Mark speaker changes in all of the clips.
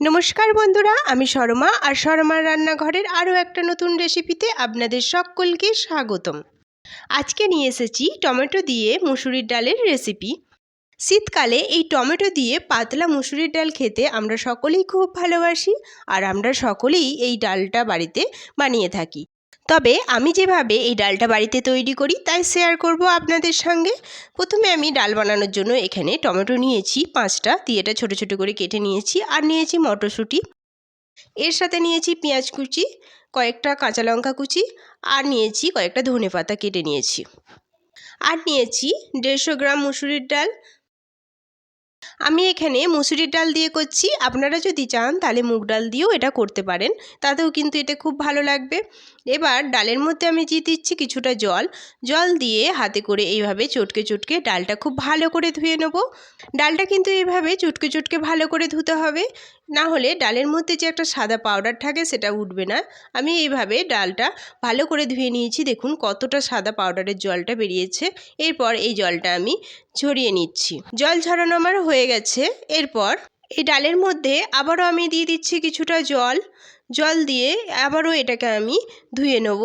Speaker 1: নমস্কার বন্ধুরা, আমি শর্মা আর শর্মার রান্নাঘরের আরও একটা নতুন রেসিপিতে আপনাদের সকলকে স্বাগতম। আজকে নিয়ে এসেছি টমেটো দিয়ে মুসুরির ডালের রেসিপি। শীতকালে এই টমেটো দিয়ে পাতলা মুসুরির ডাল খেতে আমরা সকলেই খুব ভালোবাসি, আর আমরা সকলেই এই ডালটা বাড়িতে বানিয়ে থাকি। তবে আমি যেভাবে এই ডালটা বাড়িতে তৈরি করি তাই শেয়ার করব আপনাদের সঙ্গে। প্রথমে আমি ডাল বানানোর জন্য এখানে টমেটো নিয়েছি 5টা, দিয়ে এটা ছোটো ছোটো করে কেটে নিয়েছি। আর নিয়েছি মটরশুঁটি, এর সাথে নিয়েছি পেঁয়াজ কুচি, কয়েকটা কাঁচা লঙ্কা কুচি, আর নিয়েছি কয়েকটা ধনেপাতা কেটে নিয়েছি। আর নিয়েছি 150 গ্রাম মুসুরির ডাল। আমি এখানে মুসুরির ডাল দিয়ে করছি, আপনারা যদি চান তাহলে মুগ ডাল দিয়েও এটা করতে পারেন, তাতেও কিন্তু এটা খুব ভালো লাগবে। এবার ডালের মধ্যে আমি দিয়ে দিচ্ছি কিছুটা জল দিয়ে হাতে করে এইভাবে চটকে চটকে ডালটা খুব ভালো করে ধুয়ে নেব। ডালটা কিন্তু এইভাবে চটকে চটকে ভালো করে ধুতে হবে, না হলে ডালের মধ্যে যে একটা সাদা পাউডার থাকে সেটা উঠবে না। আমি এইভাবে ডালটা ভালো করে ধুয়ে নিয়েছি, দেখুন কতটা সাদা পাউডারের জলটা বেরিয়েছে। এরপর এই জলটা আমি ঝরিয়ে নিচ্ছি। জল ঝরানো আমার হয়ে গেছে। এরপর এই ডালের মধ্যে আবারও আমি দিয়ে দিচ্ছি কিছুটা জল দিয়ে আবারও এটাকে আমি ধুয়ে নেব।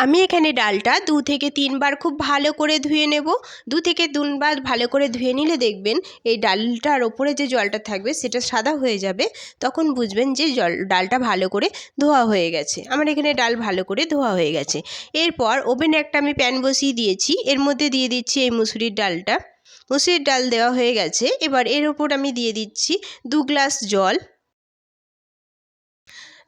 Speaker 1: আমি এখানে ডালটা 2 থেকে 3 বার খুব ভালো করে ধুয়ে নেব। 2 থেকে 3 বার ভালো করে ধুয়ে নিলে দেখবেন এই ডালটার ওপরে যে জলটা থাকবে সেটা সাদা হয়ে যাবে, তখন বুঝবেন যে ডালটা ভালো করে ধোয়া হয়ে গেছে। আমার এখানে ডাল ভালো করে ধোয়া হয়ে গেছে। এরপর ওভেনে একটা আমি প্যান বসিয়ে দিয়েছি, এর মধ্যে দিয়ে দিচ্ছি এই মুসুরির ডালটা। মুসুরির ডাল দেওয়া হয়ে গেছে। এবার এর ওপর আমি দিয়ে দিচ্ছি 2 গ্লাস জল।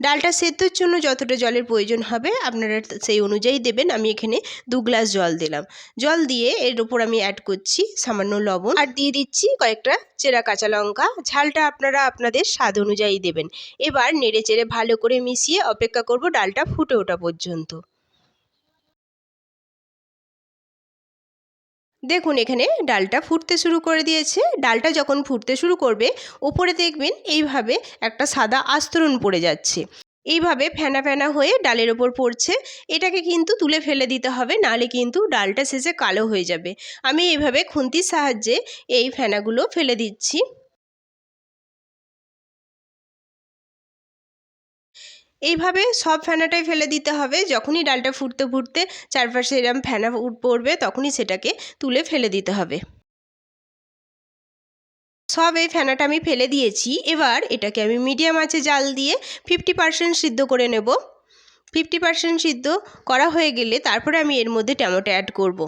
Speaker 1: ডালটা সেদ্ধর জন্য যতটা জলের প্রয়োজন হবে আপনারা সেই অনুযায়ী দেবেন। আমি এখানে 2 গ্লাস জল দিলাম। জল দিয়ে এর উপর আমি অ্যাড করছি সামান্য লবণ, আর দিয়ে দিচ্ছি কয়েকটা চেরা কাঁচা লঙ্কা। ঝালটা আপনারা আপনাদের স্বাদ অনুযায়ী দেবেন। এবার নেড়ে চেড়ে ভালো করে মিশিয়ে অপেক্ষা করব ডালটা ফুটে ওঠা পর্যন্ত। দেখুন এখানে ডালটা ফুটতে শুরু করে দিয়েছে। ডালটা যখন ফুটতে শুরু করবে ওপরে দেখবেন এইভাবে একটা সাদা আস্তরণ পড়ে যাচ্ছে, এইভাবে ফেনা ফেনা হয়ে ডালের ওপর পড়ছে। এটাকে কিন্তু তুলে ফেলে দিতে হবে, নাহলে কিন্তু ডালটা শেষে কালো হয়ে যাবে। আমি এইভাবে খুন্তির সাহায্যে এই ফেনাগুলো ফেলে দিচ্ছি। এইভাবে সব ফেনাটাই ফেলে দিতে হবে। যখনই ডালটা ফুটতে ফুটতে চারপাশে এরম ফেনা পড়বে তখনই সেটাকে তুলে ফেলে দিতে হবে। সব এই ফেনাটা আমি ফেলে দিয়েছি। এবার এটাকে আমি মিডিয়াম আঁচে জাল দিয়ে 50% সিদ্ধ করে নেব। 50% সিদ্ধ করা হয়ে গেলে তারপরে আমি এর মধ্যে টমেটো অ্যাড করব।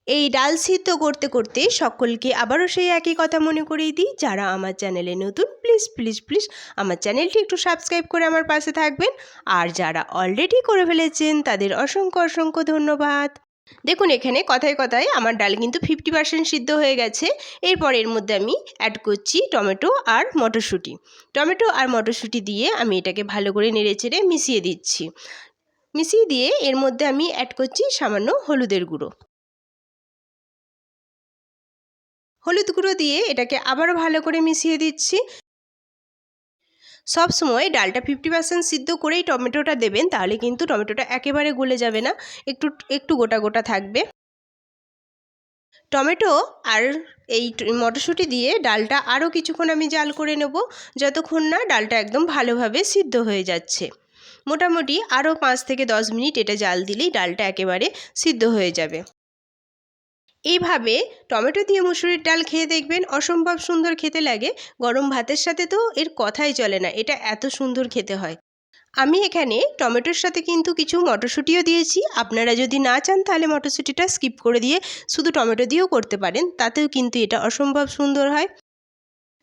Speaker 1: এই ডাল সিদ্ধ করতে করতে সকলকে আবারও সেই একই কথা মনে করিয়ে দিই, যারা আমার চ্যানেলে নতুন প্লিজ প্লিজ প্লিজ আমার চ্যানেলটি একটু সাবস্ক্রাইব করে আমার পাশে থাকবেন। আর যারা অলরেডি করে ফেলেছেন তাদের অসংখ্য অসংখ্য ধন্যবাদ। দেখুন এখানে কথায় কথায় আমার ডাল কিন্তু 50% সিদ্ধ হয়ে গেছে। এরপর এর মধ্যে আমি অ্যাড করছি টমেটো আর মটরশুঁটি। টমেটো আর মটরশুঁটি দিয়ে আমি এটাকে ভালো করে নেড়েচেড়ে মিশিয়ে দিচ্ছি। মিশিয়ে দিয়ে এর মধ্যে আমি অ্যাড করছি সামান্য হলুদের গুঁড়ো। হলুদ গুঁড়ো দিয়ে এটাকে আবারও ভালো করে মিশিয়ে দিচ্ছি। সব সময় ডালটা 50% সিদ্ধ করেই টমেটোটা দেবেন, তাহলে কিন্তু টমেটোটা একেবারে গলে যাবে না, একটু একটু গোটা গোটা থাকবে। টমেটো আর এই মটরশুঁটি দিয়ে ডালটা আরও কিছুক্ষণ আমি জাল করে নেব, যতক্ষণ না ডালটা একদম ভালোভাবে সিদ্ধ হয়ে যাচ্ছে। মোটামুটি আরও 5 থেকে 10 মিনিট এটা জাল দিলেই ডালটা একেবারে সিদ্ধ হয়ে যাবে। এইভাবে টমেটো দিয়ে মুসুরির ডাল খেয়ে দেখবেন অসম্ভব সুন্দর খেতে লাগে। গরম ভাতের সাথে তো এর কথাই চলে না, এটা এত সুন্দর খেতে হয়। আমি এখানে টমেটোর সাথে কিন্তু কিছু মটরশুঁটিও দিয়েছি। আপনারা যদি না চান তাহলে মটরশুঁটিটা স্কিপ করে দিয়ে শুধু টমেটো দিয়েও করতে পারেন, তাতেও কিন্তু এটা অসম্ভব সুন্দর হয়।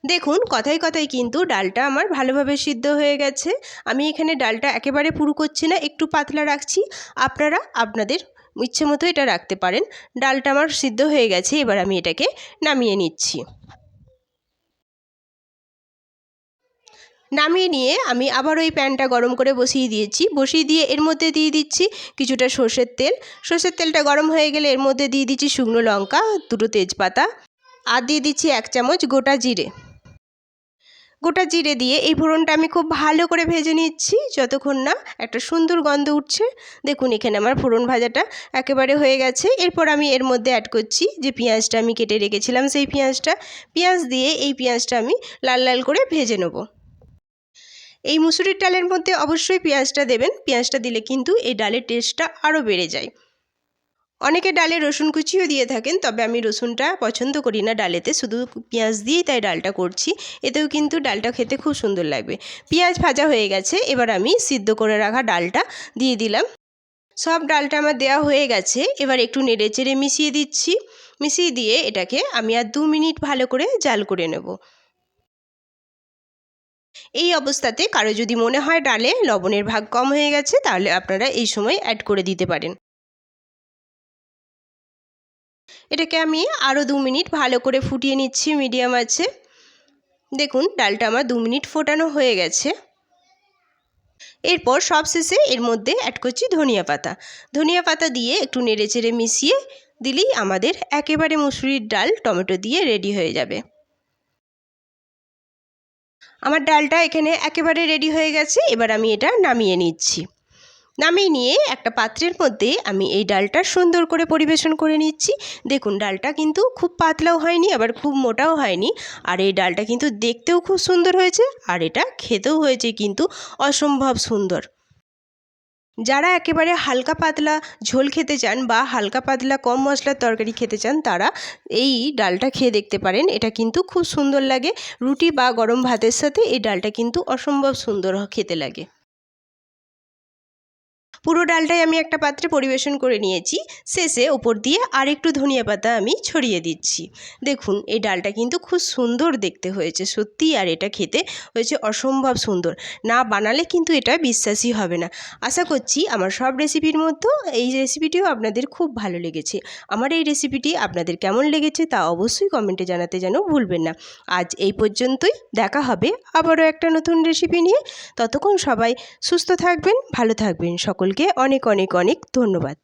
Speaker 1: দেখুন কথায় কথায় কিন্তু ডালটা আমার ভালোভাবে সিদ্ধ হয়ে গেছে। আমি এখানে ডালটা একেবারে পুরু করছি না, একটু পাতলা রাখছি। আপনারা আপনাদের ইচ্ছে মতো এটা রাখতে পারেন। ডালটা আমার সিদ্ধ হয়ে গেছে, এবার আমি এটাকে নামিয়ে নিচ্ছি। নামিয়ে নিয়ে আমি আবার ওই প্যানটা গরম করে বসিয়ে দিয়েছি। বসিয়ে দিয়ে এর মধ্যে দিয়ে দিচ্ছি কিছুটা সর্ষের তেল। সর্ষের তেলটা গরম হয়ে গেলে এর মধ্যে দিয়ে দিচ্ছি শুকনো লঙ্কা, 2টো তেজপাতা, আর দিয়ে দিচ্ছি 1 চামচ গোটা জিরে। গোটা জিরে দিয়ে এই ফোড়নটা আমি খুব ভালো করে ভেজে নিচ্ছি যতক্ষণ না একটা সুন্দর গন্ধ উঠছে। দেখুন এখানে আমার ফোড়ন ভাজাটা একেবারে হয়ে গেছে। এরপর আমি এর মধ্যে অ্যাড করছি যে পেঁয়াজটা আমি কেটে রেখেছিলাম, সেই পেঁয়াজ দিয়ে এই পেঁয়াজটা আমি লাল লাল করে ভেজে নেব। এই মুসুরির ডালের মধ্যে অবশ্যই পেঁয়াজটা দেবেন, পেঁয়াজটা দিলে কিন্তু এই ডালের টেস্টটা আরও বেড়ে যায়। অনেকে ডালে রসুন কুচিও দিয়ে থাকেন, তবে আমি রসুনটা পছন্দ করি না ডালেতে, শুধু পেঁয়াজ দিয়েই তাই ডালটা করছি। এতেও কিন্তু ডালটা খেতে খুব সুন্দর লাগবে। পেঁয়াজ ভাজা হয়ে গেছে, এবার আমি সিদ্ধ করে রাখা ডালটা দিয়ে দিলাম। সব ডালটা আমার দেওয়া হয়ে গেছে, এবার একটু নেড়ে চেড়ে মিশিয়ে দিচ্ছি। মিশিয়ে দিয়ে এটাকে আমি আর 2 মিনিট ভালো করে জাল করে নেব। এই অবস্থাতে কারো যদি মনে হয় ডালে লবণের ভাগ কম হয়ে গেছে, তাহলে আপনারা এই সময় অ্যাড করে দিতে পারেন। এটাকে আমি আরও 2 মিনিট ভালো করে ফুটিয়ে নিচ্ছি মিডিয়াম আঁচে। দেখুন ডালটা আমার 2 মিনিট ফোটানো হয়ে গেছে। এরপর সবশেষে এর মধ্যে অ্যাড করছি ধনিয়া পাতা। ধনিয়া পাতা দিয়ে একটু নেড়েচেড়ে মিশিয়ে দিলেই আমাদের একেবারে মুসুরির ডাল টমেটো দিয়ে রেডি হয়ে যাবে। আমার ডালটা এখানে একেবারে রেডি হয়ে গেছে, এবার আমি এটা নামিয়ে নিচ্ছি। নামিয়ে নিয়ে একটা পাত্রের মধ্যে আমি এই ডালটা সুন্দর করে পরিবেশন করে নিচ্ছি। দেখুন ডালটা কিন্তু খুব পাতলাও হয়নি, আবার খুব মোটাও হয়নি, আর এই ডালটা কিন্তু দেখতেও খুব সুন্দর হয়েছে, আর এটা খেতেও হয়েছে কিন্তু অসম্ভব সুন্দর। যারা একেবারে হালকা পাতলা ঝোল খেতে চান বা হালকা পাতলা কম মশলার তরকারি খেতে চান, তারা এই ডালটা খেয়ে দেখতে পারেন। এটা কিন্তু খুব সুন্দর লাগে, রুটি বা গরম ভাতের সাথে এই ডালটা কিন্তু অসম্ভব সুন্দর খেতে লাগে। পুরো ডালটাই আমি একটা পাত্রে পরিবেশন করে নিয়েছি। শেষে ওপর দিয়ে আর একটু ধনিয়া পাতা আমি ছড়িয়ে দিচ্ছি। দেখুন এই ডালটা কিন্তু খুব সুন্দর দেখতে হয়েছে সত্যি, আর এটা খেতে হয়েছে অসম্ভব সুন্দর। না বানালে কিন্তু এটা বিশ্বাসই হবে না। আশা করছি আমার সব রেসিপির মধ্যে এই রেসিপিটিও আপনাদের খুব ভালো লেগেছে। আমার এই রেসিপিটি আপনাদের কেমন লেগেছে তা অবশ্যই কমেন্টে জানাতে যেন ভুলবেন না। আজ এই পর্যন্তই, দেখা হবে আবারও একটা নতুন রেসিপি নিয়ে। ততক্ষণ সবাই সুস্থ থাকবেন, ভালো থাকবেন। সকলকে অনেক অনেক অনেক ধন্যবাদ।